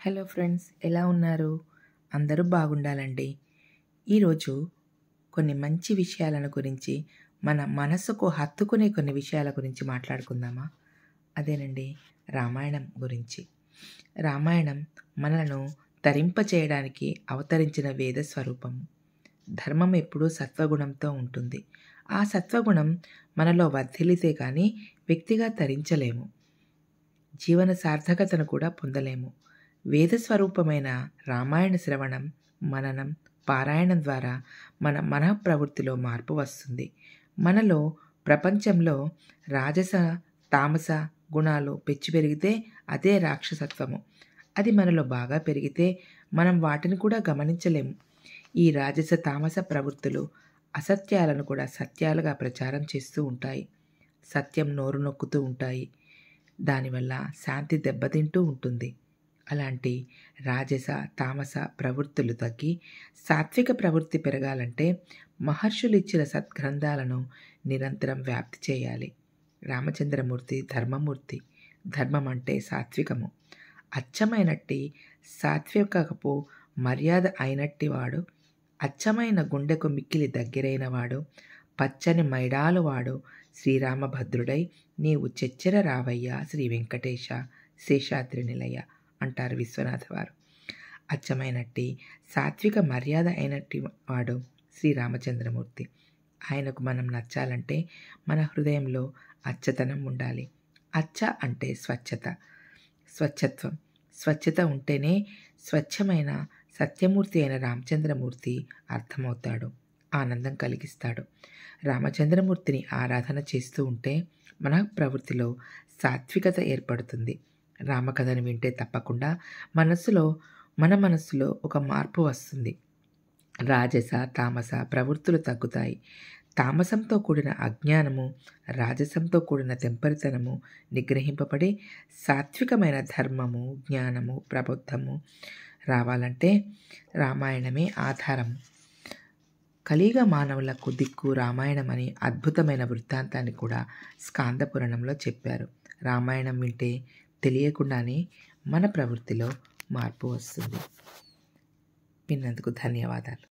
Hello friends, ఎలా ఉన్నారు? అందరూ బాగుండాలండి. ఈరోజు కొన్ని మంచి విషయాలను గురించి, మన మనసుకు హత్తుకునే కొన్ని విషయాల గురించి మాట్లాడుకుందామా? అదేనండి, రామాయణం గురించి. రామాయణం మనలను తరింపచేయడానికి అవతరించిన వేద స్వరూపము. ధర్మం ఎప్పుడూ సత్వగుణంతో ఉంటుంది. ఆ సత్వగుణం మనలో వర్ధిల్లితే కానీ వ్యక్తిగా తరించలేము, జీవన సార్థకతను కూడా పొందలేము. వేద స్వరూపమైన రామాయణ శ్రవణం, మననం, పారాయణం ద్వారా మన మనఃప్రవృత్తిలో మార్పు వస్తుంది. మనలో ప్రపంచంలో రాజస తామస గుణాలు పెచ్చు పెరిగితే అదే రాక్షసత్వము. అది మనలో బాగా పెరిగితే మనం వాటిని కూడా గమనించలేము. ఈ రాజస తామస ప్రవృత్తులు అసత్యాలను కూడా సత్యాలుగా ప్రచారం చేస్తూ ఉంటాయి. సత్యం నోరు నొక్కుతూ ఉంటాయి. దానివల్ల శాంతి దెబ్బతింటూ ఉంటుంది. అలాంటి రాజస తామస ప్రవృత్తులు తగ్గి సాత్విక ప్రవృత్తి పెరగాలంటే మహర్షులు ఇచ్చిన సద్గ్రంథాలను నిరంతరం వ్యాప్తి చేయాలి. రామచంద్రమూర్తి ధర్మమూర్తి. ధర్మం అంటే సాత్వికము. అచ్చమైనట్టి సాత్వికపు మర్యాద అయినట్టి వాడు, అచ్చమైన గుండెకు మిక్కిలి దగ్గరైన వాడు, పచ్చని మైడాలు వాడు శ్రీరామభద్రుడై నీవు చెచ్చెర రావయ్యా శ్రీ వెంకటేశ శేషాద్రి నిలయ అంటారు విశ్వనాథ వారు. అచ్చమైనట్టి సాత్విక మర్యాద అయినట్టి వాడు శ్రీరామచంద్రమూర్తి. ఆయనకు మనం నచ్చాలంటే మన హృదయంలో అచ్చతనం ఉండాలి. అచ్చ అంటే స్వచ్ఛత, స్వచ్ఛత్వం. స్వచ్ఛత ఉంటేనే స్వచ్ఛమైన సత్యమూర్తి అయిన రామచంద్రమూర్తి అర్థమవుతాడు, ఆనందం కలిగిస్తాడు. రామచంద్రమూర్తిని ఆరాధన చేస్తూ ఉంటే మన ప్రవృత్తిలో సాత్వికత ఏర్పడుతుంది. రామకథను వింటే తప్పకుండా మన మనస్సులో ఒక మార్పు వస్తుంది. రాజస తామస ప్రవృత్తులు తగ్గుతాయి. తామసంతో కూడిన అజ్ఞానము, రాజసంతో కూడిన తెంపరితనము నిగ్రహింపబడి సాత్వికమైన ధర్మము, జ్ఞానము, ప్రబుద్ధము రావాలంటే రామాయణమే ఆధారం. కలియుగ మానవులకు దిక్కు రామాయణం అని అద్భుతమైన వృత్తాంతాన్ని కూడా స్కాంద పురాణంలో చెప్పారు. రామాయణం వింటే తెలియకుండానే మన ప్రవృత్తిలో మార్పు వస్తుంది. విన్నందుకు ధన్యవాదాలు.